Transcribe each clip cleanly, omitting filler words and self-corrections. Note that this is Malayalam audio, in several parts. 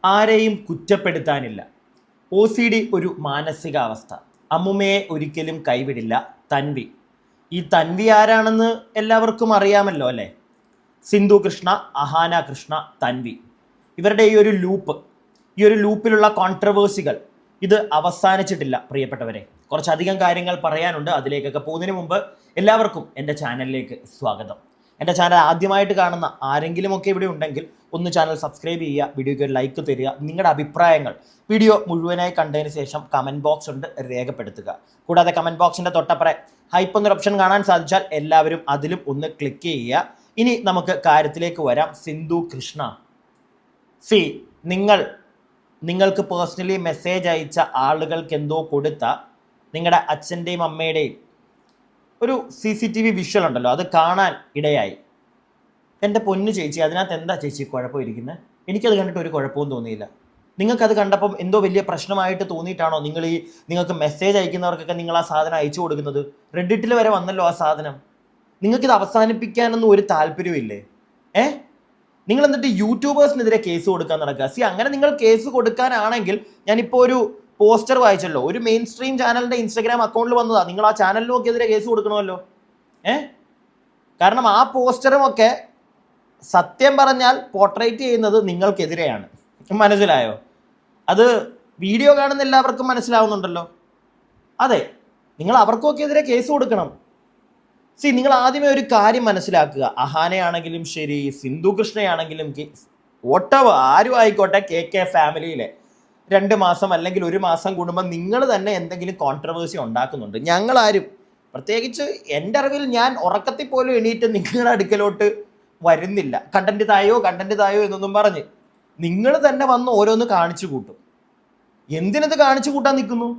ആരെയും കുറ്റപ്പെടുത്താനില്ല. OCD ഒരു മാനസികാവസ്ഥ. അമ്മുമ്മയെ ഒരിക്കലും കൈവിടില്ല. തൻവി. ഈ തൻവി ആരാണെന്ന് എല്ലാവർക്കും അറിയാമല്ലോ അല്ലേ? സിന്ധു കൃഷ്ണ, അഹാന കൃഷ്ണ, തൻവി. ഇവരുടെ ഈ ഒരു ലൂപ്പിലുള്ള കോൺട്രവേഴ്സികൾ ഇത് അവസാനിച്ചിട്ടില്ല പ്രിയപ്പെട്ടവരെ. കുറച്ചധികം കാര്യങ്ങൾ പറയാനുണ്ട്. അതിലേക്കൊക്കെ പോകുന്നതിന് മുമ്പ് എല്ലാവർക്കും എൻ്റെ ചാനലിലേക്ക് സ്വാഗതം. എൻ്റെ ചാനൽ ആദ്യമായിട്ട് കാണുന്ന ആരെങ്കിലുമൊക്കെ ഇവിടെ ഉണ്ടെങ്കിൽ ഒന്ന് ചാനൽ സബ്സ്ക്രൈബ് ചെയ്യുക, വീഡിയോയ്ക്ക് ഒരു ലൈക്ക് തരിക, നിങ്ങളുടെ അഭിപ്രായങ്ങൾ വീഡിയോ മുഴുവനായി കണ്ടതിന് ശേഷം കമൻറ്റ് ബോക്സ് ഉണ്ട് രേഖപ്പെടുത്തുക. കൂടാതെ കമൻറ്റ് ബോക്സിൻ്റെ തൊട്ടപ്പുറം ഹൈപ്പ് എന്നൊരു ഓപ്ഷൻ കാണാൻ സാധിച്ചാൽ എല്ലാവരും അതിലും ഒന്ന് ക്ലിക്ക് ചെയ്യുക. ഇനി നമുക്ക് കാര്യത്തിലേക്ക് വരാം. സിന്ധു കൃഷ്ണ, നിങ്ങൾക്ക് പേഴ്സണലി മെസ്സേജ് അയച്ച ആളുകൾക്ക് എന്തോ കൊടുത്ത നിങ്ങളുടെ അച്ഛൻ്റെയും അമ്മയുടെയും ഒരു CCTV വിഷ്വൽ ഉണ്ടല്ലോ, അത് കാണാൻ ഇടയായി. എൻ്റെ പൊന്നു ചേച്ചി, അതിനകത്ത് എന്താ ചേച്ചി കുഴപ്പം ഇരിക്കുന്നത്? എനിക്കത് കണ്ടിട്ട് ഒരു കുഴപ്പവും തോന്നിയില്ല. നിങ്ങൾക്കത് കണ്ടപ്പം എന്തോ വലിയ പ്രശ്നമായിട്ട് തോന്നിയിട്ടാണോ നിങ്ങൾക്ക് മെസ്സേജ് അയക്കുന്നവർക്കൊക്കെ നിങ്ങൾ ആ സാധനം അയച്ചു കൊടുക്കുന്നത്? റെഡിറ്റിൽ വരെ വന്നല്ലോ ആ സാധനം. നിങ്ങൾക്കിത് അവസാനിപ്പിക്കാനൊന്നും ഒരു താല്പര്യമില്ലേ? നിങ്ങൾ എന്നിട്ട് യൂട്യൂബേഴ്സിനെതിരെ കേസ് കൊടുക്കാൻ നടക്കുക. അങ്ങനെ നിങ്ങൾ കേസ് കൊടുക്കാനാണെങ്കിൽ, ഞാനിപ്പോൾ ഒരു പോസ്റ്റർ വായിച്ചല്ലോ, ഒരു മെയിൻ സ്ട്രീം ചാനലിൻ്റെ ഇൻസ്റ്റാഗ്രാം അക്കൗണ്ടിൽ വന്നതാ. നിങ്ങൾ ആ ചാനലിനൊക്കെതിരെ കേസ് കൊടുക്കണമല്ലോ. കാരണം ആ പോസ്റ്ററുമൊക്കെ സത്യം പറഞ്ഞാൽ പോർട്രേറ്റ് ചെയ്യുന്നത് നിങ്ങൾക്കെതിരെയാണ്. മനസ്സിലായോ? അത് വീഡിയോ കാണുന്ന എല്ലാവർക്കും മനസ്സിലാവുന്നുണ്ടല്ലോ. അതെ, നിങ്ങൾ അവർക്കൊക്കെ എതിരെ കേസ് കൊടുക്കണം. നിങ്ങൾ ആദ്യമേ ഒരു കാര്യം മനസ്സിലാക്കുക. അഹാനയാണെങ്കിലും ശരി, സിന്ധു കൃഷ്ണയാണെങ്കിലും വോട്ടവ് ആരും ആയിക്കോട്ടെ, KK ഫാമിലിയിലെ 2 മാസം അല്ലെങ്കിൽ 1 മാസം കൂടുമ്പോൾ നിങ്ങൾ തന്നെ എന്തെങ്കിലും കോൺട്രവേഴ്സി ഉണ്ടാക്കുന്നുണ്ട്. ഞങ്ങളാരും, പ്രത്യേകിച്ച് എൻ്റെ അറിവിൽ, ഞാൻ ഉറക്കത്തിൽ പോലും എണീറ്റ് നിങ്ങളുടെ അടുക്കലോട്ട് വരുന്നില്ല. കണ്ടന്റ് തായോ എന്നൊന്നും പറഞ്ഞ് നിങ്ങൾ തന്നെ വന്ന് ഓരോന്ന് കാണിച്ചു കൂട്ടും. എന്തിനത് കാണിച്ചു കൂട്ടാൻ നിൽക്കുന്നു?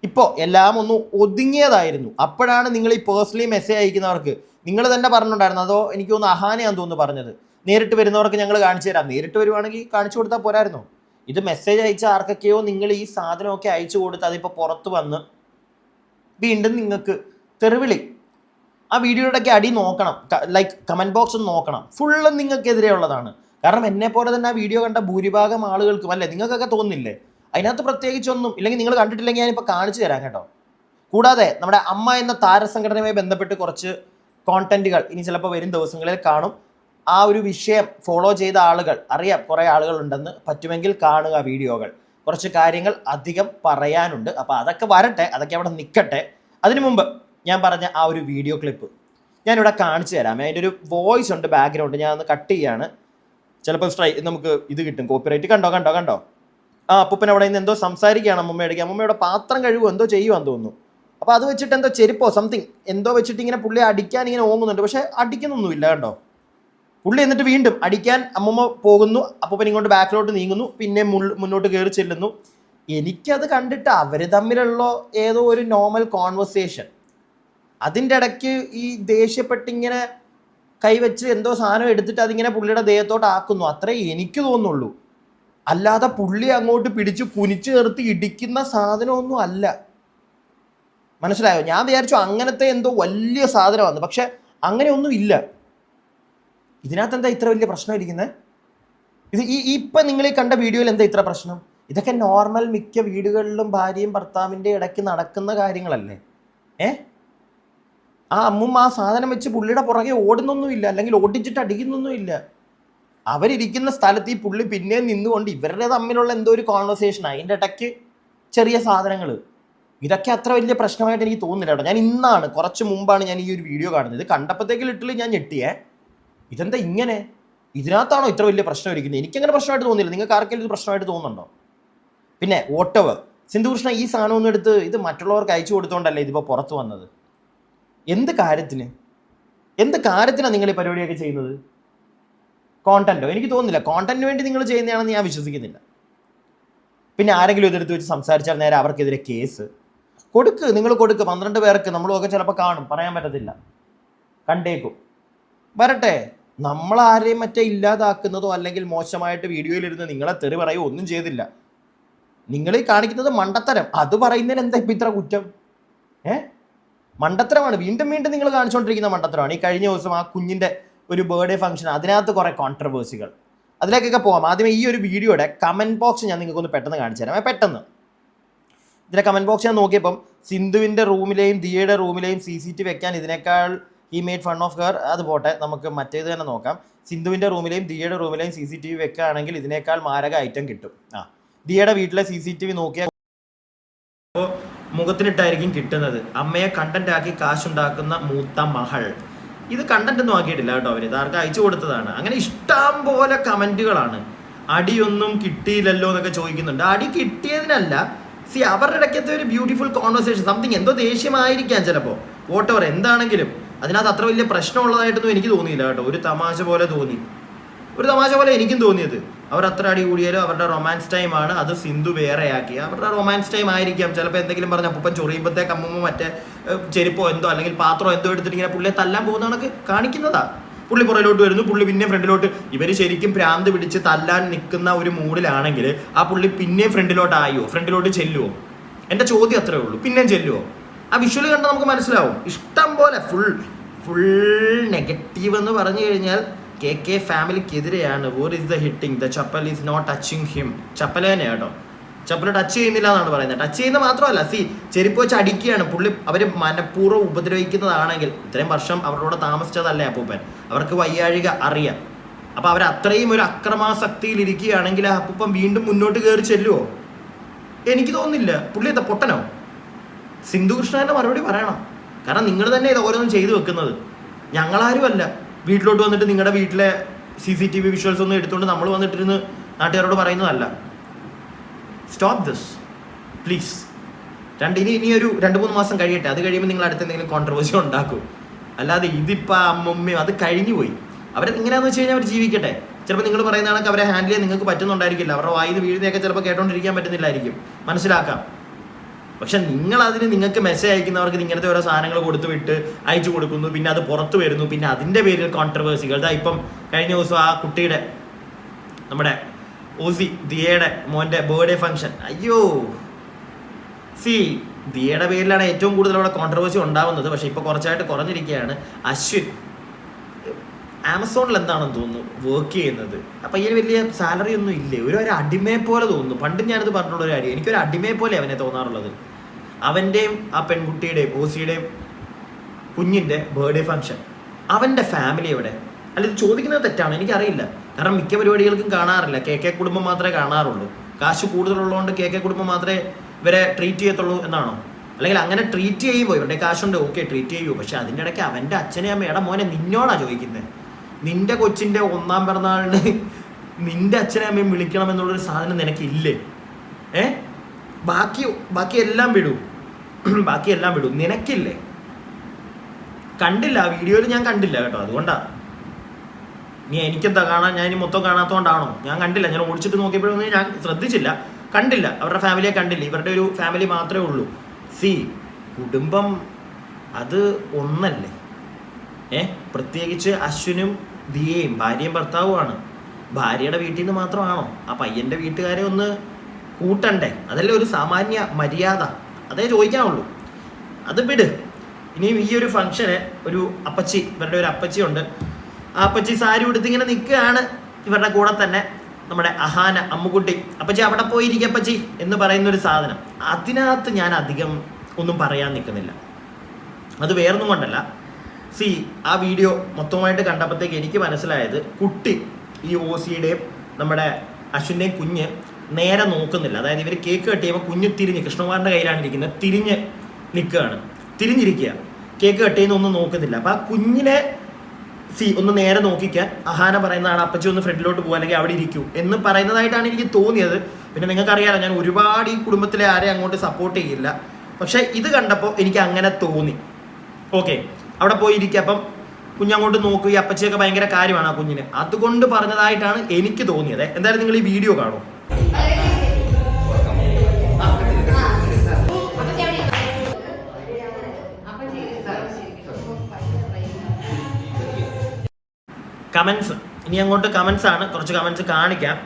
ഇപ്പോൾ എല്ലാം ഒന്ന് ഒതുങ്ങിയതായിരുന്നു. അപ്പോഴാണ് നിങ്ങൾ ഈ പേഴ്സണലി മെസ്സേജ് അയക്കുന്നവർക്ക് നിങ്ങൾ തന്നെ പറഞ്ഞിട്ടുണ്ടായിരുന്നു. അതോ എനിക്ക് തോന്നുന്നു അഹാനയാന്ന് തോന്നുന്നു പറഞ്ഞത്, നേരിട്ട് വരുന്നവർക്ക് ഞങ്ങൾ കാണിച്ചു തരാം. നേരിട്ട് വരുവാണെങ്കിൽ കാണിച്ചു കൊടുത്താൽ പോരായിരുന്നോ? ഇത് മെസ്സേജ് അയച്ച ആർക്കൊക്കെയോ നിങ്ങൾ ഈ സാധനമൊക്കെ അയച്ചു കൊടുത്ത് അതിപ്പോൾ പുറത്ത് വന്ന് വീണ്ടും നിങ്ങൾക്ക് തെറിവിളി. ആ വീഡിയോയുടെയൊക്കെ അടി നോക്കണം, ലൈക്ക് കമൻറ്റ് ബോക്സ് ഒന്ന് നോക്കണം. ഫുള്ളും നിങ്ങൾക്കെതിരെ ഉള്ളതാണ്. കാരണം എന്നെ പോലെ തന്നെ ആ വീഡിയോ കണ്ട ഭൂരിഭാഗം ആളുകൾക്കും അല്ലേ, നിങ്ങൾക്കൊക്കെ തോന്നുന്നില്ലേ? അതിനകത്ത് പ്രത്യേകിച്ചൊന്നും ഇല്ലെങ്കിൽ, നിങ്ങൾ കണ്ടിട്ടില്ലെങ്കിൽ ഞാനിപ്പോൾ കാണിച്ചു തരാം കേട്ടോ. കൂടാതെ നമ്മുടെ അമ്മ എന്ന താരസംഘടനയുമായി ബന്ധപ്പെട്ട് കുറച്ച് കോണ്ടന്റുകൾ ഇനി ചിലപ്പോൾ വരും ദിവസങ്ങളിൽ കാണും. ആ ഒരു വിഷയം ഫോളോ ചെയ്ത ആളുകൾ അറിയാം, കുറേ ആളുകളുണ്ടെന്ന്. പറ്റുമെങ്കിൽ കാണുക വീഡിയോകൾ. കുറച്ച് കാര്യങ്ങൾ അധികം പറയാനുണ്ട്. അപ്പോൾ അതൊക്കെ വരട്ടെ, അതൊക്കെ അവിടെ നിൽക്കട്ടെ. അതിനു മുമ്പ് ഞാൻ പറഞ്ഞ ആ ഒരു വീഡിയോ ക്ലിപ്പ് ഞാനിവിടെ കാണിച്ചു തരാം. അതിൻ്റെ ഒരു വോയിസ് ഉണ്ട്, ബാക്ക്ഗ്രൗണ്ട്. ഞാൻ ഒന്ന് കട്ട് ചെയ്യാണ്. ചിലപ്പോൾ നമുക്ക് ഇത് കിട്ടും, കോപ്പിറൈറ്റ്. കണ്ടോ അപ്പൂപ്പൻ അവിടെ നിന്ന് എന്തോ സംസാരിക്കുകയാണ് അമ്മൂമ്മയുടെ പാത്രം കഴുകുമോ എന്തോ ചെയ്യുവാന്ന് തോന്നുന്നു. അപ്പോൾ അത് വെച്ചിട്ട് എന്തോ ചെരുപ്പോ സംതിങ് എന്തോ വെച്ചിട്ട് ഇങ്ങനെ പുള്ളി അടിക്കാൻ ഇങ്ങനെ ഓങ്ങുന്നുണ്ട്. പക്ഷേ അടിക്കുന്നൊന്നുമില്ല കണ്ടോ. പുള്ളി എന്നിട്ട് വീണ്ടും അടിക്കാൻ അമ്മൂമ്മ പോകുന്നു. അപ്പൂപ്പൻ ഇങ്ങോട്ട് ബാക്കിലോട്ട് നീങ്ങുന്നു, പിന്നെ മുന്നോട്ട് കയറി ചെല്ലുന്നു. എനിക്കത് കണ്ടിട്ട് അവർ തമ്മിലുള്ള ഏതോ ഒരു നോർമൽ കോൺവെർസേഷൻ, അതിൻ്റെ ഇടയ്ക്ക് ഈ ദേഷ്യപ്പെട്ടിങ്ങനെ കൈവച്ച് എന്തോ സാധനം എടുത്തിട്ട് അതിങ്ങനെ പുള്ളിയുടെ ദേഹത്തോട്ട് ആക്കുന്നു. അത്രേ എനിക്ക് തോന്നുള്ളൂ. അല്ലാതെ പുള്ളി അങ്ങോട്ട് പിടിച്ച് കുനിച്ചു നിർത്തി ഇടിക്കുന്ന സാധനമൊന്നും അല്ല. മനസ്സിലായോ? ഞാൻ വിചാരിച്ചു അങ്ങനത്തെ എന്തോ വലിയ സാധനമാണ്, പക്ഷെ അങ്ങനെയൊന്നും ഇല്ല. ഇതിനകത്ത് എന്താ ഇത്ര വലിയ പ്രശ്നം ഇരിക്കുന്നത്? ഇത് ഇപ്പം നിങ്ങൾ ഈ കണ്ട വീഡിയോയിൽ എന്താ ഇത്ര പ്രശ്നം? ഇതൊക്കെ നോർമൽ മിക്ക വീടുകളിലും ഭാര്യയും ഭർത്താവിൻ്റെ ഇടയ്ക്ക് നടക്കുന്ന കാര്യങ്ങളല്ലേ. ആ അമ്മും ആ സാധനം വെച്ച് പുള്ളിയുടെ പുറകെ ഓടുന്നൊന്നുമില്ല, അല്ലെങ്കിൽ ഓടിച്ചിട്ട് അടിക്കുന്നൊന്നുമില്ല. അവരിയ്ക്കുന്ന സ്ഥലത്ത് ഈ പുള്ളി പിന്നെ നിന്നുകൊണ്ട് ഇവരുടെ തമ്മിലുള്ള എന്തോ ഒരു കോൺവെർസേഷൻ, അതിൻ്റെ ഇടയ്ക്ക് ചെറിയ സാധനങ്ങൾ. ഇതൊക്കെ അത്ര വലിയ പ്രശ്നമായിട്ട് എനിക്ക് തോന്നുന്നില്ല കേട്ടോ. ഞാൻ കുറച്ച് മുമ്പാണ് ഞാൻ ഈ ഒരു വീഡിയോ കാണുന്നത്. ഇത് കണ്ടപ്പോഴത്തേക്ക് ലിറ്റിൽ ഞാൻ ഞെട്ടിയേ. ഇതെന്താ ഇങ്ങനെ? ഇതിനകത്താണോ ഇത്ര വലിയ പ്രശ്നം ഇരിക്കുന്നത്? എനിക്കങ്ങനെ പ്രശ്നമായിട്ട് തോന്നിയില്ല. നിങ്ങൾക്ക് ആർക്കെങ്കിലും ഇത് പ്രശ്നമായിട്ട് തോന്നുന്നുണ്ടോ? പിന്നെ വോട്ടവ് സിന്ധു കൃഷ്ണ ഈ സാധനം ഒന്നും എടുത്ത് ഇത് മറ്റുള്ളവർക്ക് അയച്ചു കൊടുത്തോണ്ടല്ലേ ഇതിപ്പോൾ പുറത്ത് വന്നത്? എന്ത് കാര്യത്തിനാണ് നിങ്ങൾ ഈ പരിപാടിയൊക്കെ ചെയ്യുന്നത്? കോണ്ടന്റോ? എനിക്ക് തോന്നുന്നില്ല. കോണ്ടന്റിന് വേണ്ടി നിങ്ങൾ ചെയ്യുന്നതാണെന്ന് ഞാൻ വിശ്വസിക്കുന്നില്ല. പിന്നെ ആരെങ്കിലും ഇതെടുത്ത് വെച്ച് സംസാരിച്ചാൽ നേരെ അവർക്കെതിരെ കേസ് നിങ്ങൾ കൊടുക്ക്. 12 പേർക്ക് നമ്മളൊക്കെ ചിലപ്പോൾ കാണും, പറയാൻ പറ്റത്തില്ല, കണ്ടേക്കും. വരട്ടെ. നമ്മളാരെയും ഇല്ലാതാക്കുന്നതോ അല്ലെങ്കിൽ മോശമായിട്ട് വീഡിയോയിലിരുന്ന് നിങ്ങളെ തെറി പറയുകയോ ഒന്നും ചെയ്തില്ല. നിങ്ങൾ ഈ കാണിക്കുന്നത് മണ്ടത്തരം. അത് പറയുന്നതിന് എന്താ ഇപ്പം ഇത്ര കുറ്റം? മണ്ടത്തരമാണ്. വീണ്ടും നിങ്ങൾ കാണിച്ചുകൊണ്ടിരിക്കുന്ന മണ്ടത്തരമാണ്. ഈ കഴിഞ്ഞ ദിവസം ആ കുഞ്ഞിൻ്റെ ഒരു ബർത്ത്ഡേ ഫംഗ്ഷൻ, അതിനകത്ത് കുറേ കോൺട്രവേഴ്സികൾ. അതിലേക്കൊക്കെ പോകാം. ആദ്യമേ ഈ ഒരു വീഡിയോയുടെ കമൻറ്റ് ബോക്സ് ഞാൻ നിങ്ങൾക്കൊന്ന് പെട്ടെന്ന് കാണിച്ചു തരാം. പെട്ടെന്ന് ഇതിൻ്റെ കമൻറ്റ് ബോക്സ് ഞാൻ നോക്കിയപ്പം സിന്ധുവിൻ്റെ റൂമിലെയും ദിയയുടെ റൂമിലെയും CCTV വെക്കാൻ ഇതിനേക്കാൾ ഈ മെയ്ഡ് ഫൺ ഓഫ് ഹർ, അത് പോട്ടെ, നമുക്ക് മറ്റേത് തന്നെ നോക്കാം. സിന്ധുവിൻ്റെ റൂമിലെയും ദിയയുടെ റൂമിലെയും CCTV വെക്കുകയാണെങ്കിൽ ഇതിനേക്കാൾ മാരക ഐറ്റം കിട്ടും. ദിയയുടെ വീട്ടിലെ CCTV നോക്കിയാൽ അപ്പോൾ മുഖത്തിനിട്ടായിരിക്കും കിട്ടുന്നത്. അമ്മയെ കണ്ടന്റ് ആക്കി കാശുണ്ടാക്കുന്ന മൂത്ത മകൾ. ഇത് കണ്ടന്റ് ഒന്നും ആക്കിയിട്ടില്ല കേട്ടോ, അവർ ഇതാർക്ക് അയച്ചു കൊടുത്തതാണ്. അങ്ങനെ ഇഷ്ടം പോലെ കമന്റുകളാണ്. അടിയൊന്നും കിട്ടിയില്ലല്ലോ എന്നൊക്കെ ചോദിക്കുന്നുണ്ട്. അടി കിട്ടിയതിനല്ല, അവരുടെ ഇടയ്ക്കത്തെ ഒരു ബ്യൂട്ടിഫുൾ കോൺവെർസേഷൻ, സംതിങ്, എന്തോ ദേഷ്യമായിരിക്കാം ചിലപ്പോൾ, വോട്ടവർ എന്താണെങ്കിലും അതിനകത്ത് അത്ര വലിയ പ്രശ്നമുള്ളതായിട്ടൊന്നും എനിക്ക് തോന്നിയില്ല കേട്ടോ. ഒരു തമാശ പോലെ തോന്നി, ഒരു തമാശ പോലെ എനിക്കും തോന്നിയത്. അവർ അത്ര അടി കൂടിയാലും അവരുടെ റൊമാൻസ് ടൈം ആണ്, അത് സിന്ധു വേറെയാക്കി. അവരുടെ റൊമാൻസ് ടൈം ആയിരിക്കാം. ചിലപ്പോൾ എന്തെങ്കിലും പറഞ്ഞ അപ്പൂപ്പൻ ചൊറിയുമ്പോഴത്തേക്ക് അമ്മൂമ്മ മറ്റേ ചെരുപ്പോ എന്തോ അല്ലെങ്കിൽ പാത്രമോ എന്തോ എടുത്തിട്ട് ഇങ്ങനെ പുള്ളിയെ തല്ലാൻ പോകുന്നതൊക്കെ കാണിക്കുന്നതാ. പുള്ളി പുറയിലോട്ട് വരുന്നു, പുള്ളി പിന്നെ ഫ്രണ്ടിലോട്ട്. ഇവർ ശരിക്കും ഭ്രാന്ത് പിടിച്ച് തല്ലാൻ നിൽക്കുന്ന ഒരു മൂഡിലാണെങ്കിൽ ആ പുള്ളി പിന്നെ ഫ്രണ്ടിലോട്ട് ചെല്ലുവോ? എൻ്റെ ചോദ്യം അത്രേ ഉള്ളൂ. പിന്നെയും ചെല്ലുവോ? ആ വിഷ്വൽ കണ്ടാൽ നമുക്ക് മനസ്സിലാവും. ഇഷ്ടം പോലെ ഫുൾ നെഗറ്റീവ് എന്ന് പറഞ്ഞു കഴിഞ്ഞാൽ KK ഫാമിലിക്കെതിരെയാണ്. Where is the hitting, the chappal is not touching him. ചപ്പൽ തന്നെ കേട്ടോ, ചപ്പൽ ടച്ച് ചെയ്യുന്നില്ല എന്നാണ് പറയുന്നത്. ടച്ച് ചെയ്യുന്ന മാത്രമല്ല, ചെരുപ്പ് വെച്ച് അടിക്കുകയാണ് പുള്ളി. അവർ മനഃപൂർവ്വം ഉപദ്രവിക്കുന്നതാണെങ്കിൽ, ഇത്രയും വർഷം അവരുടെ കൂടെ താമസിച്ചതല്ലേ അപ്പൂപ്പൻ, അവർക്ക് വയ്യാഴിക അറിയാം. അപ്പോൾ അവർ അത്രയും ഒരു അക്രമാസക്തിയിൽ ഇരിക്കുകയാണെങ്കിൽ ആ അപ്പൂപ്പൻ വീണ്ടും മുന്നോട്ട് കയറി ചെല്ലുവോ? എനിക്ക് തോന്നുന്നില്ല. പുള്ളി എന്താ പൊട്ടനോ? സിന്ധു കൃഷ്ണന്റെ മറുപടി പറയണം. കാരണം നിങ്ങൾ തന്നെ ഇത് ഓരോന്നും ചെയ്തു വെക്കുന്നത്, ഞങ്ങളാരും അല്ല. വീട്ടിലോട്ട് വന്നിട്ട് നിങ്ങളുടെ വീട്ടിലെ CCTV വിഷ്വൽസ് ഒന്നും എടുത്തുകൊണ്ട് നമ്മൾ വന്നിട്ടിരുന്ന് നാട്ടുകാരോട് പറയുന്നതല്ല. Stop this please. ഇനി ഒരു 2-3 മാസം കഴിയട്ടെ, അത് കഴിയുമ്പോൾ നിങ്ങൾ അടുത്ത് എന്തെങ്കിലും കോൺട്രവേഴ്സി ഉണ്ടാക്കും. അല്ലാതെ ഇതിപ്പോൾ അമ്മമ്മയും അത് കഴിഞ്ഞു പോയി. അവരെ എങ്ങനെയാണെന്ന് വെച്ച് കഴിഞ്ഞാൽ അവർ ജീവിക്കട്ടെ. ചിലപ്പോൾ നിങ്ങൾ പറയുന്ന കണക്ക് അവരെ ഹാൻഡിൽ ചെയ്യാൻ നിങ്ങൾക്ക് പറ്റുന്നുണ്ടായിരിക്കില്ല. അവരുടെ വായിൽ നിന്ന് വീഴുന്നതൊക്കെ ചിലപ്പോൾ കേട്ടോണ്ടിരിക്കാൻ പറ്റുന്നില്ലായിരിക്കും, മനസ്സിലാക്കാം. പക്ഷെ നിങ്ങളതിന് നിങ്ങൾക്ക് മെസ്സേജ് അയക്കുന്നവർക്ക് ഇങ്ങനത്തെ ഓരോ സാധനങ്ങൾ കൊടുത്തു അയച്ചു കൊടുക്കുന്നു, പിന്നെ അത് പുറത്തു വരുന്നു, പിന്നെ അതിൻ്റെ പേരിൽ കോൺട്രവേഴ്സികൾ. ഇപ്പം കഴിഞ്ഞ ദിവസം ആ കുട്ടിയുടെ, നമ്മുടെ ഓസി ദിയയുടെ മോൻ്റെ ബർത്ത്ഡേ ഫംഗ്ഷൻ, അയ്യോ ദിയയുടെ പേരിലാണ് ഏറ്റവും കൂടുതൽ അവിടെ കോൺട്രവേഴ്സി ഉണ്ടാവുന്നത്. പക്ഷെ ഇപ്പോൾ കുറച്ചായിട്ട് കുറഞ്ഞിരിക്കുകയാണ്. അശ്വിൻ ആമസോണിൽ എന്താണെന്ന് തോന്നുന്നു വർക്ക് ചെയ്യുന്നത്. അപ്പം ഇതിന് വലിയ സാലറി ഒന്നും ഇല്ലേ, ഒരു അടിമയെ പോലെ തോന്നുന്നു. പണ്ട് ഞാനിത് പറഞ്ഞിട്ടുള്ള ഒരു കാര്യം, എനിക്കൊരു അടിമയെ പോലെ അവനെ തോന്നാറുള്ളത്. അവൻ്റെയും ആ പെൺകുട്ടിയുടെയും ഓസിയുടെയും കുഞ്ഞിൻ്റെ ബർത്ത്ഡേ ഫംഗ്ഷൻ, അവൻ്റെ ഫാമിലി എവിടെ? അല്ല, ഇത് ചോദിക്കുന്നത് തെറ്റാണ്, എനിക്കറിയില്ല. കാരണം മിക്ക പരിപാടികൾക്കും കാണാറില്ല, KK കുടുംബം മാത്രമേ കാണാറുള്ളൂ. കാശ് കൂടുതലുള്ളതുകൊണ്ട് KK കുടുംബം മാത്രമേ ഇവരെ ട്രീറ്റ് ചെയ്യത്തുള്ളൂ എന്നാണോ? അല്ലെങ്കിൽ അങ്ങനെ ട്രീറ്റ് ചെയ്യുമ്പോൾ ഇവരുടെ കാശുണ്ട്, ഓക്കെ ട്രീറ്റ് ചെയ്യൂ. പക്ഷെ അതിൻ്റെ ഇടയ്ക്ക് അവൻ്റെ അച്ഛനെയും അമ്മയുടെ മോനെ നിന്നോടാ ചോദിക്കുന്നത്. നിന്റെ കൊച്ചിൻ്റെ 1ാം പിറന്നാളിന് നിന്റെ അച്ഛനെ അമ്മയും വിളിക്കണം എന്നുള്ളൊരു സാധനം നിനക്കില്ലേ? ബാക്കിയെല്ലാം വിടൂ, നിനക്കില്ലേ? കണ്ടില്ല, ആ വീഡിയോയിൽ ഞാൻ കണ്ടില്ല കേട്ടോ. അതുകൊണ്ടാ നീ എനിക്കെന്താ കാണാൻ, ഞാൻ ഇനി മൊത്തം കാണാത്തതുകൊണ്ടാണോ? ഞാൻ കണ്ടില്ല, ഞാൻ ഓടിച്ചിട്ട് നോക്കിയപ്പോഴൊന്നും ഞാൻ ശ്രദ്ധിച്ചില്ല, കണ്ടില്ല. അവരുടെ ഫാമിലിയെ കണ്ടില്ല, ഇവരുടെ ഒരു ഫാമിലി മാത്രമേ ഉള്ളൂ. കുടുംബം അത് ഒന്നല്ലേ? പ്രത്യേകിച്ച് അശ്വിനും ദിയയും ഭാര്യയും ഭർത്താവുമാണ്. ഭാര്യയുടെ വീട്ടിൽ നിന്ന് മാത്രമാണോ? ആ പയ്യൻ്റെ വീട്ടുകാരെ ഒന്ന് കൂട്ടണ്ടേ? അതല്ലേ ഒരു സാമാന്യ മര്യാദ, അതേ ചോദിക്കാനുള്ളൂ. അത് വിട്. ഇനിയും ഈ ഒരു ഫംഗ്ഷന് ഒരു അപ്പച്ചി, ഇവരുടെ ഒരു അപ്പച്ചി ഉണ്ട്. ആ അപ്പച്ചി സാരി ഉടുത്ത് ഇങ്ങനെ നിൽക്കുകയാണ് ഇവരുടെ കൂടെ തന്നെ നമ്മുടെ അഹാന, അമ്മുക്കുട്ടി. അപ്പച്ചി അവിടെ പോയിരിക്കും അപ്പച്ചി എന്ന് പറയുന്നൊരു സാധനം. അതിനകത്ത് ഞാൻ അധികം ഒന്നും പറയാൻ നിൽക്കുന്നില്ല. അത് വേറൊന്നും കൊണ്ടല്ല. ആ വീഡിയോ മൊത്തമായിട്ട് കണ്ടപ്പോഴത്തേക്ക് എനിക്ക് മനസ്സിലായത്, കുട്ടി ഈ ഓസിയുടെയും നമ്മുടെ അശ്വിൻ്റെയും കുഞ്ഞ് നേരെ നോക്കുന്നില്ല. അതായത് ഇവർ കേക്ക് കട്ട് ചെയ്യുമ്പോൾ കുഞ്ഞ് കൃഷ്ണകുമാറിൻ്റെ കയ്യിലാണ് ഇരിക്കുന്നത്, തിരിഞ്ഞിരിക്കുക. കേക്ക് കട്ട് ചെയ്യുന്ന ഒന്നും നോക്കുന്നില്ല. അപ്പം ആ കുഞ്ഞിനെ ഒന്ന് നേരെ നോക്കിക്കാൻ അഹാന പറയുന്നതാണ്, അപ്പച്ചി ഒന്ന് ഫ്രണ്ടിലോട്ട് പോകുക അല്ലെങ്കിൽ അവിടെ ഇരിക്കൂ എന്ന് പറയുന്നതായിട്ടാണ് എനിക്ക് തോന്നിയത്. പിന്നെ നിങ്ങൾക്കറിയാലോ, ഞാൻ ഒരുപാട് ഈ കുടുംബത്തിലെ ആരെയും അങ്ങോട്ട് സപ്പോർട്ട് ചെയ്യില്ല. പക്ഷെ ഇത് കണ്ടപ്പോൾ എനിക്ക് അങ്ങനെ തോന്നി. ഓക്കെ, അവിടെ പോയി ഇരിക്കുക. അപ്പം കുഞ്ഞങ്ങോട്ട് നോക്കുക, ഈ അപ്പച്ചിയൊക്കെ ഭയങ്കര കാര്യമാണ് ആ കുഞ്ഞിന്, അതുകൊണ്ട് പറഞ്ഞതായിട്ടാണ് എനിക്ക് തോന്നിയത്. എന്തായാലും നിങ്ങൾ ഈ വീഡിയോ കാണൂ. കമൻസ്, ഇനി അങ്ങോട്ട് കമൻസ് ആണ്. കുറച്ച് കമൻസ് കാണിക്കാം.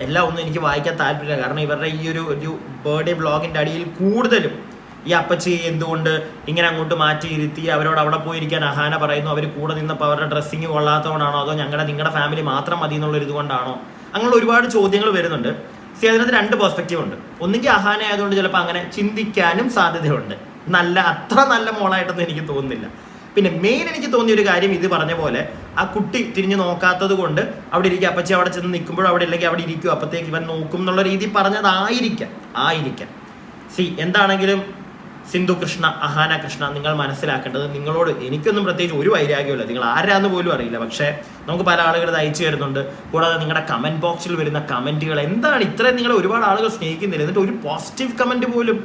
എല്ലാം ഒന്നും എനിക്ക് വായിക്കാൻ താല്പര്യമില്ല. കാരണം ഇവരുടെ ഈ ഒരു ബർത്ത്ഡേ വ്ളോഗിൻ്റെ അടിയിൽ കൂടുതലും ഈ അപ്പച്ചി എന്തുകൊണ്ട് ഇങ്ങനെ അങ്ങോട്ട് മാറ്റി ഇരുത്തി അവരോട് അവിടെ പോയിരിക്കാൻ അഹാന പറയുന്നു, അവർ കൂടെ നിന്നപ്പോൾ അവരുടെ ഡ്രസ്സിങ് കൊള്ളാത്തതുകൊണ്ടാണോ, അതോ നിങ്ങളുടെ ഫാമിലി മാത്രം മതി എന്നുള്ളൊരു ഇതുകൊണ്ടാണോ, അങ്ങനെ ഒരുപാട് ചോദ്യങ്ങൾ വരുന്നുണ്ട്. അതിനകത്ത് 2 പെർസ്പെക്റ്റീവ് ഉണ്ട്. ഒന്നുകിൽ അഹാന ആയതുകൊണ്ട് ചിലപ്പോൾ അങ്ങനെ ചിന്തിക്കാനും സാധ്യതയുണ്ട്. അത്ര നല്ല മോളായിട്ടൊന്നും എനിക്ക് തോന്നുന്നില്ല. പിന്നെ മെയിൻ എനിക്ക് തോന്നിയ ഒരു കാര്യം, ഇത് പറഞ്ഞ പോലെ ആ കുട്ടി തിരിഞ്ഞു നോക്കാത്തത് കൊണ്ട് അവിടെ ഇരിക്കുക, അപ്പച്ചി അവിടെ ചെന്ന് നിൽക്കുമ്പോഴും അവിടെ ഇല്ലെങ്കിൽ അവിടെ ഇരിക്കും, അപ്പത്തേക്ക് ഇവൻ നോക്കും എന്നുള്ള രീതി പറഞ്ഞതായിരിക്കാം. എന്താണെങ്കിലും സിന്ധു കൃഷ്ണ, അഹാന കൃഷ്ണ, നിങ്ങൾ മനസ്സിലാക്കേണ്ടത്, നിങ്ങളോട് എനിക്കൊന്നും പ്രത്യേകിച്ച് ഒരു വൈരാഗ്യമില്ല, നിങ്ങൾ ആരാന്ന് പോലും അറിയില്ല. പക്ഷേ നമുക്ക് പല ആളുകൾ ഇത് അയച്ചു തരുന്നുണ്ട്. കൂടാതെ നിങ്ങളുടെ കമന്റ് ബോക്സിൽ വരുന്ന കമന്റുകൾ എന്താണ് ഇത്രയും നിങ്ങളെ ഒരുപാട് ആളുകൾ സ്നേഹിക്കുന്നില്ല, എന്നിട്ട് ഒരു പോസിറ്റീവ് കമന്റ് പോലും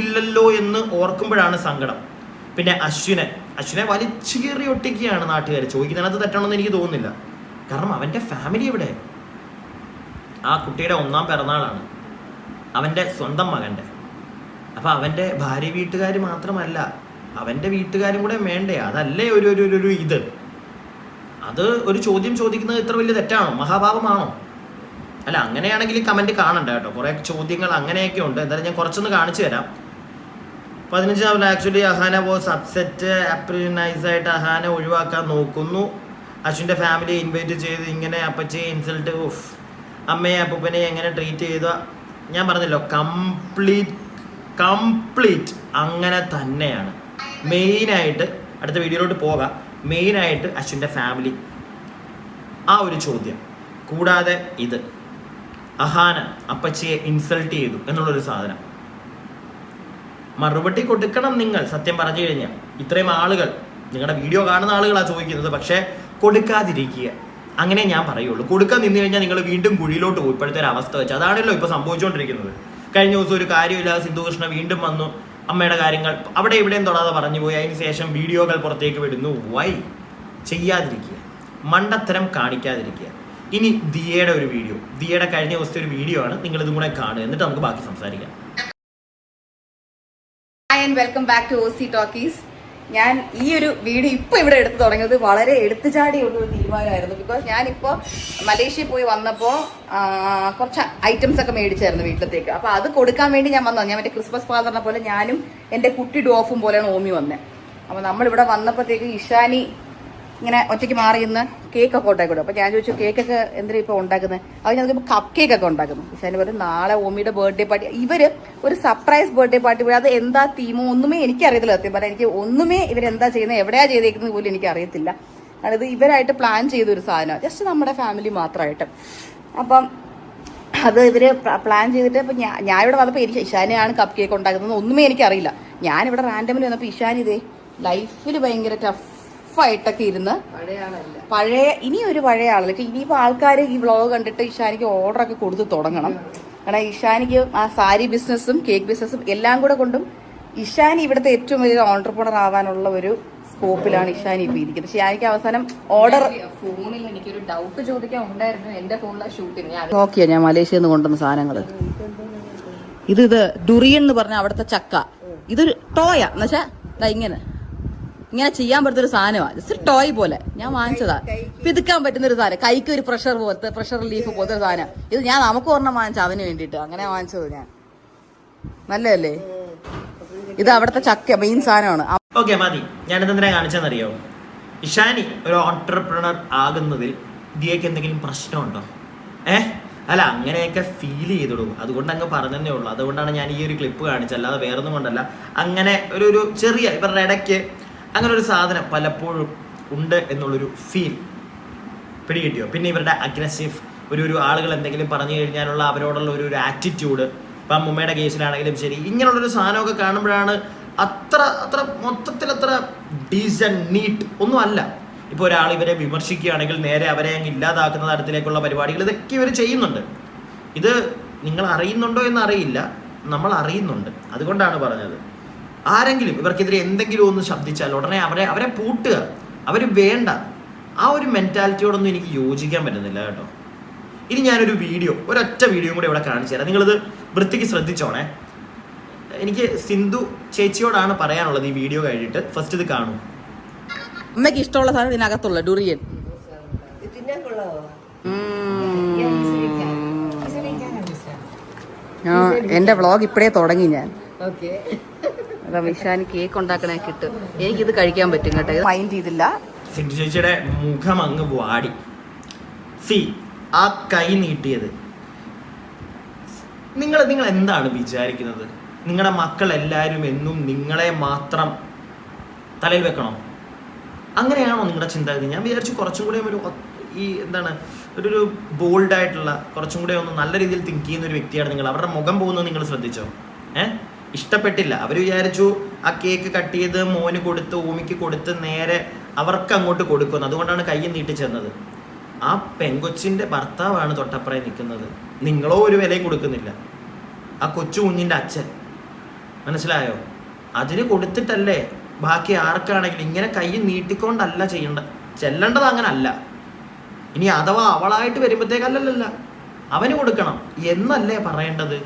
ഇല്ലല്ലോ എന്ന് ഓർക്കുമ്പോഴാണ് സങ്കടം. പിന്നെ അശ്വിനെ വലിച്ചേറി ഒട്ടിക്കുകയാണ് നാട്ടുകാർ. ചോദിക്കുന്നതിനകത്ത് തെറ്റാണെന്ന് എനിക്ക് തോന്നുന്നില്ല. കാരണം അവൻ്റെ ഫാമിലി എവിടെ? ആ കുട്ടിയുടെ 1ാം പിറന്നാളാണ്, അവൻ്റെ സ്വന്തം മകൻ്റെ. അപ്പം അവൻ്റെ ഭാര്യ വീട്ടുകാർ മാത്രമല്ല, അവൻ്റെ വീട്ടുകാരും കൂടെ വേണ്ടേ? അതല്ലേ ഒരു ഇത്. അത് ഒരു ചോദ്യം ചോദിക്കുന്നത് ഇത്ര വലിയ തെറ്റാണോ? മഹാഭാവമാണോ? അല്ല, അങ്ങനെയാണെങ്കിൽ കമൻറ്റ് കാണണ്ട കേട്ടോ. കുറേ ചോദ്യങ്ങൾ അങ്ങനെയൊക്കെ ഉണ്ട്. എന്തായാലും ഞാൻ കുറച്ചൊന്ന് കാണിച്ചു തരാം. 15 ആക്ച്വലി അഹാന വാസ് അപ്സെറ്റ്. നൈസായിട്ട് അഹാന ഒഴിവാക്കാൻ നോക്കുന്നു. അശ്വിൻ്റെ ഫാമിലി ഇൻവൈറ്റ് ചെയ്ത് ഇങ്ങനെ അപ്പച്ചയെ ഇൻസൾട്ട്, അമ്മയെ അപ്പൂപ്പനെ എങ്ങനെ ട്രീറ്റ് ചെയ്ത, ഞാൻ പറഞ്ഞല്ലോ, കംപ്ലീറ്റ് അങ്ങനെ തന്നെയാണ്. മെയിനായിട്ട് അടുത്ത വീഡിയോയിലോട്ട് പോകാം. മെയിനായിട്ട് അശ്വിൻ്റെ ഫാമിലി, ആ ഒരു ചോദ്യം. കൂടാതെ ഇത് അഹാന അപ്പച്ചിയെ ഇൻസൾട്ട് ചെയ്തു എന്നുള്ളൊരു സാധനം മറുപടി കൊടുക്കണം നിങ്ങൾ. സത്യം പറഞ്ഞു കഴിഞ്ഞാൽ ഇത്രയും ആളുകൾ, നിങ്ങളുടെ വീഡിയോ കാണുന്ന ആളുകളാണ് ചോദിക്കുന്നത്. പക്ഷേ കൊടുക്കാതിരിക്കുക, അങ്ങനെ ഞാൻ പറയുള്ളൂ. കൊടുക്കാൻ നിന്ന് കഴിഞ്ഞാൽ നിങ്ങൾ വീണ്ടും കുഴിയിലോട്ട് പോകും. ഇപ്പോഴത്തെ ഒരു അവസ്ഥ വെച്ച് അതാണല്ലോ ഇപ്പോൾ സംഭവിച്ചുകൊണ്ടിരിക്കുന്നത്. കഴിഞ്ഞ ദിവസം ഒരു കാര്യമില്ലാതെ സിന്ധു കൃഷ്ണ വീണ്ടും വന്നു, അമ്മയുടെ കാര്യങ്ങൾ അവിടെ ഇവിടെയും തൊടാതെ പറഞ്ഞു പോയി. അതിന് ശേഷം വീഡിയോകൾ പുറത്തേക്ക് വിടുന്നു. വൈ? ചെയ്യാതിരിക്കുക, മണ്ടത്തരം കാണിക്കാതിരിക്കുക. ഇനി ദിയയുടെ ഒരു വീഡിയോ, ദിയയുടെ കഴിഞ്ഞ ദിവസത്തെ ഒരു വീഡിയോ ആണ്, നിങ്ങൾ ഇതും കൂടെ കാണുക, എന്നിട്ട് നമുക്ക് ബാക്കി സംസാരിക്കാം. And welcome back to OC talkies. ഞാൻ ഈ ഒരു വീഡിയോ ഇപ്പോൾ ഇവിടെ എടുത്തു തുടങ്ങിയത് വളരെ എടുത്തുചാടിയുള്ള ഒരു തീരുമാനമായിരുന്നു. ബിക്കോസ് ഞാനിപ്പോൾ മലേഷ്യയിൽ പോയി വന്നപ്പോൾ കുറച്ച് ഐറ്റംസ് ഒക്കെ മേടിച്ചായിരുന്നു വീട്ടിലത്തേക്ക്. അപ്പോൾ അത് കൊടുക്കാൻ വേണ്ടി ഞാൻ വന്നത്. ഞാൻ മറ്റേ ക്രിസ്മസ് ഫാദറിനെ പോലെ ഞാനും എൻ്റെ കുട്ടി ഡോഫും പോലെയാണ് ഓമി വന്നത്. അപ്പോൾ നമ്മളിവിടെ വന്നപ്പോഴത്തേക്ക് ഇഷാനി ഇങ്ങനെ ഒറ്റയ്ക്ക് മാറി ഇന്ന് കേക്കൊക്കെ ഉണ്ടാക്കിക്കൊടുക്കും. അപ്പോൾ ഞാൻ ചോദിച്ചു, കേക്കൊക്കെ എന്തിനാ ഇപ്പോൾ ഉണ്ടാക്കുന്നത്? അത് ഞാൻ നോക്കിയപ്പോൾ കപ്പ് കേക്കൊക്കെ ഉണ്ടാക്കുന്നു. ഇഷാനി പറയും നാളെ ഓമിയുടെ ബർത്ത്ഡേ പാർട്ടി. ഇവർ ഒരു സർപ്രൈസ് ബർത്ത്ഡേ പാർട്ടി പോയി, അത് എന്താ തീമോ ഒന്നുമേ എനിക്കറിയത്തില്ല. സത്യം പറഞ്ഞാൽ എനിക്ക് ഒന്നുമേ ഇവരെന്താ ചെയ്യുന്നത്, എവിടെയാണ് ചെയ്തേക്കുന്നത് പോലും എനിക്കറിയത്തില്ല. അതായത് ഇവരായിട്ട് പ്ലാൻ ചെയ്തൊരു സാധനമാണ്, ജസ്റ്റ് നമ്മുടെ ഫാമിലി മാത്രമായിട്ട്. അപ്പം അത് ഇവർ പ്ലാൻ ചെയ്തിട്ട് ഇപ്പം ഞാൻ ഇവിടെ വന്നപ്പോൾ എനിക്ക് ഇഷാനിയാണ് കപ്പ് കേക്ക് ഉണ്ടാക്കുന്നത് ഒന്നുമേ എനിക്കറിയില്ല. ഞാനിവിടെ റാൻഡമിൽ വന്നപ്പോൾ ഇഷാനി ഇതേ ലൈഫിൽ ഭയങ്കര ടഫായിട്ടൊക്കെ ഇരുന്ന് ഇനി ഒരു പഴയ ആളൊക്കെ ഇനിയിപ്പോൾ ആൾക്കാർ ഈ വ്ളോഗ് കണ്ടിട്ട് ഇഷാനിക്ക് ഓർഡറൊക്കെ കൊടുത്ത് തുടങ്ങണം. കാരണം ഇഷാനിക്ക് ആ സാരി ബിസിനസ്സും കേക്ക് ബിസിനസ്സും എല്ലാം കൂടെ കൊണ്ടും ഇഷാനി ഇവിടുത്തെ ഏറ്റവും വലിയ ഓൺട്രപ്രണർ ആവാനുള്ള ഒരു സ്കോപ്പിലാണ് ഇഷാനി ഇപ്പോൾ ഇരിക്കുന്നത്. പക്ഷേ എനിക്ക് അവസാനം ഓർഡർ ഫോണിൽ എനിക്കൊരു ഡൗട്ട് ചോദിക്കാൻ ഉണ്ടായിരുന്നു. എന്റെ ഫോണിലെ ഷൂട്ടിങ് നോക്കിയാ ഞാൻ മലേഷ്യയിൽ നിന്ന് കൊണ്ടുവന്ന സാധനങ്ങൾ. ഇത് ഡുറിയൻ എന്ന് പറഞ്ഞ അവിടുത്തെ ചക്ക. ഇതൊരു ടോയാ എന്നുവെച്ചാ ഇങ്ങനെ ചെയ്യാൻ പറ്റുന്ന ഒരു സാധനമാണ്. ജസ്റ്റ് ടോയ് പോലെ ഞാൻ വാങ്ങിച്ചതാ. പിതുക്കാൻ പറ്റുന്ന ഒരു സാധനം, കൈക്ക് ഒരു പ്രഷർ റിലീഫ് പോലത്തെ ഒരു സാധനം. ഇത് ഞാൻ നമുക്ക് ഒരെണ്ണം വാങ്ങിച്ച അവന് വേണ്ടിയിട്ട്, അങ്ങനെ വാങ്ങിച്ചത് ഞാൻ. നല്ലതല്ലേ? ഇത് അവിടുത്തെ ചക്ക മെയിൻ സാധനമാണ്. ഓക്കെ മതി. ഞാനിതെന്തിനാ കാണിച്ചെന്നറിയോ? ഇഷാനി ഒരു ഓൺട്രപ്രണർ ആകുന്നതിൽ ദിയക്ക് എന്തെങ്കിലും പ്രശ്നമുണ്ടോ? അല്ല, അങ്ങനെയൊക്കെ ഫീൽ ചെയ്തിടും. അതുകൊണ്ട് അങ്ങ് പറഞ്ഞതേ ഉള്ളൂ. അതുകൊണ്ടാണ് ഞാൻ ഈ ഒരു ക്ലിപ്പ് കാണിച്ചത്, അല്ലാതെ വേറൊന്നും കൊണ്ടല്ല. അങ്ങനെ ഒരു ചെറിയ ഇവരുടെ ഇടയ്ക്ക് അങ്ങനെ ഒരു സാധനം പലപ്പോഴും ഉണ്ട് എന്നുള്ളൊരു ഫീൽ പിടികിട്ടിയോ? പിന്നെ ഇവരുടെ അഗ്രസീവ് ഒരു ആളുകൾ എന്തെങ്കിലും പറഞ്ഞു കഴിഞ്ഞാലുള്ള അവരോടുള്ള ഒരു ആറ്റിറ്റ്യൂഡ്, ഇപ്പം അമ്മൂമ്മയുടെ കേസിലാണെങ്കിലും ശരി, ഇങ്ങനെയുള്ളൊരു സാധനമൊക്കെ കാണുമ്പോഴാണ് അത്ര മൊത്തത്തിൽ അത്ര ഡീസൻറ്റ് നീറ്റ് ഒന്നും അല്ല. ഇപ്പോൾ ഒരാൾ ഇവരെ വിമർശിക്കുകയാണെങ്കിൽ നേരെ അവരെ അങ്ങ് ഇല്ലാതാക്കുന്ന തരത്തിലേക്കുള്ള പരിപാടികൾ ഇതൊക്കെ ഇവർ ചെയ്യുന്നുണ്ട്. ഇത് നിങ്ങൾ അറിയുന്നുണ്ടോ എന്നറിയില്ല, നമ്മൾ അറിയുന്നുണ്ട്. അതുകൊണ്ടാണ് പറഞ്ഞത്. ആരെങ്കിലും ഇവർക്കെതിരെ എന്തെങ്കിലും ഒന്ന് ശബ്ദിച്ചാൽ ഉടനെ അവരെ പൂട്ടുക, അവർ വേണ്ട. ആ ഒരു മെൻറ്റാലിറ്റിയോടൊന്നും എനിക്ക് യോജിക്കാൻ പറ്റുന്നില്ല കേട്ടോ. ഇനി ഞാനൊരു ഒരൊറ്റ വീഡിയോ കൂടെ ഇവിടെ കാണിച്ചു തരാം. നിങ്ങളിത് വൃത്തിക്ക് ശ്രദ്ധിച്ചോണേ. എനിക്ക് സിന്ധു ചേച്ചിയോടാണ് പറയാനുള്ളത് ഈ വീഡിയോ കഴിഞ്ഞിട്ട്. ഫസ്റ്റ് ഇത് കാണൂ. അമ്മയ്ക്ക് ഇഷ്ടമുള്ള സാധനം ഇതിനകത്തുള്ള ഡുറിയൻ. എന്റെ വ്ളോഗ് ഇപ്പഴേ തുടങ്ങി ഞാൻ. വിഷാന് കേക്ക് ഉണ്ടാക്കണേ കിട്ടും. എനിക്കിത് കഴിക്കാൻ പറ്റും കേട്ടോ. മൈൻഡ് ചെയ്തില്ല. സിന്ധു ചേച്ചിയുടെ മുഖം അങ്ങ് വാടി. ആ കൈ നീട്ടിയത്, നിങ്ങൾ എന്താണ് വിചാരിക്കുന്നത്? നിങ്ങളുടെ മക്കളെല്ലാവരും എന്നും നിങ്ങളെ മാത്രം തലയിൽ വെക്കണോ? അങ്ങനെയാണോ നിങ്ങളുടെ ചിന്താഗതി? ഞാൻ വിചാരിച്ചു കുറച്ചും കൂടെ ഈ എന്താണ് ഒരു ബോൾഡായിട്ടുള്ള, കുറച്ചും കൂടെ ഒന്ന് നല്ല രീതിയിൽ തിങ്ക് ചെയ്യുന്ന ഒരു വ്യക്തിയാണ് നിങ്ങൾ. അവരുടെ മുഖം പോകുന്നത് നിങ്ങൾ ശ്രദ്ധിച്ചോ? ഇഷ്ടപ്പെട്ടില്ല. അവർ വിചാരിച്ചു ആ കേക്ക് കട്ട് ചെയ്ത് മോന് കൊടുത്ത് ഓമിക്ക് കൊടുത്ത് നേരെ അവർക്ക് അങ്ങോട്ട് കൊടുക്കുന്നു. അതുകൊണ്ടാണ് കൈ നീട്ടിച്ചെന്നത്. ആ പെങ്കൊച്ചിൻ്റെ ഭർത്താവാണ് തൊട്ടപ്പുറം നിൽക്കുന്നത്. നിങ്ങളോ ഒരു വിലയും കൊടുക്കുന്നില്ല. ആ കൊച്ചു കുഞ്ഞിൻ്റെ അച്ഛൻ, മനസ്സിലായോ? അതിന് കൊടുത്തിട്ടല്ലേ ബാക്കി ആർക്കാണെങ്കിലും. ഇങ്ങനെ കൈ നീട്ടിക്കൊണ്ടല്ല ചെല്ലേണ്ടത്, അങ്ങനെ അല്ല. ഇനി അഥവാ അവളായിട്ട് വരുമ്പോഴത്തേക്കല്ലല്ല, അവന് കൊടുക്കണം എന്നല്ലേ പറയേണ്ടത്?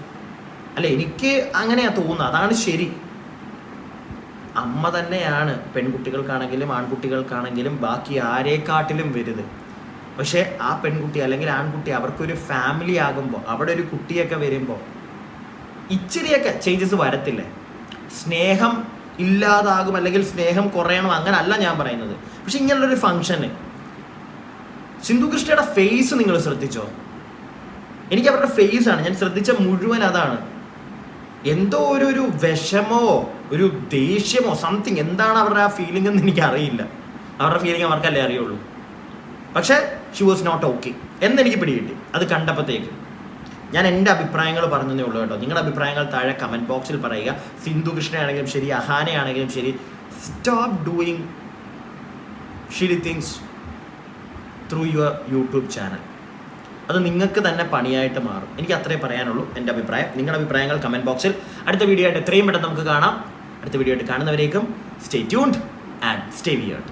അല്ലെ, എനിക്ക് അങ്ങനെയാ തോന്നുന്നത്. അതാണ് ശരി. അമ്മ തന്നെയാണ് പെൺകുട്ടികൾക്കാണെങ്കിലും ആൺകുട്ടികൾക്കാണെങ്കിലും ബാക്കി ആരെക്കാട്ടിലും വലുത്. പക്ഷേ ആ പെൺകുട്ടി അല്ലെങ്കിൽ ആൺകുട്ടി അവർക്കൊരു ഫാമിലി ആകുമ്പോൾ, അവിടെ ഒരു കുട്ടിയൊക്കെ വരുമ്പോൾ ഇച്ചിരിയൊക്കെ ചേഞ്ചസ് വരത്തില്ലേ? സ്നേഹം ഇല്ലാതാകും അല്ലെങ്കിൽ സ്നേഹം കുറയണം, അങ്ങനല്ല ഞാൻ പറയുന്നത്. പക്ഷെ ഇങ്ങനെയുള്ളൊരു ഫംഗ്ഷന് സിന്ധു കൃഷ്ണയുടെ ഫേസ് നിങ്ങൾ ശ്രദ്ധിച്ചോ? എനിക്ക് അവരുടെ ഫേസാണ് ഞാൻ ശ്രദ്ധിച്ച മുഴുവൻ. അതാണ് എന്തോ ഒരു വിഷമോ ഒരു ദേഷ്യമോ സംതിങ്. എന്താണ് അവരുടെ ആ ഫീലിംഗ് എന്ന് എനിക്കറിയില്ല. അവരുടെ ഫീലിംഗ് അവർക്കല്ലേ അറിയുള്ളൂ. പക്ഷേ ഷി വാസ് നോട്ട് ഓക്കെ എന്നെനിക്ക് പിടികിട്ടി അത് കണ്ടപ്പോഴത്തേക്ക്. ഞാൻ എൻ്റെ അഭിപ്രായങ്ങൾ പറഞ്ഞതേ ഉള്ളൂ കേട്ടോ. നിങ്ങളുടെ അഭിപ്രായങ്ങൾ താഴെ കമൻറ്റ് ബോക്സിൽ പറയുക. സിന്ധു കൃഷ്ണയാണെങ്കിലും ശരി, അഹാനയാണെങ്കിലും ശരി, stop doing silly things through your YouTube channel. അത് നിങ്ങൾക്ക് തന്നെ പണിയായിട്ട് മാറും. എനിക്ക് അത്രേ പറയാനുള്ളൂ എൻ്റെ അഭിപ്രായം. നിങ്ങളുടെ അഭിപ്രായങ്ങൾ കമൻറ്റ് ബോക്സിൽ. അടുത്ത വീഡിയോ ആയിട്ട് എത്രയും പെട്ടെന്ന് നമുക്ക് കാണാം. അടുത്ത വീഡിയോ ആയിട്ട് കാണുന്നവരേക്കും stay tuned and stay weird.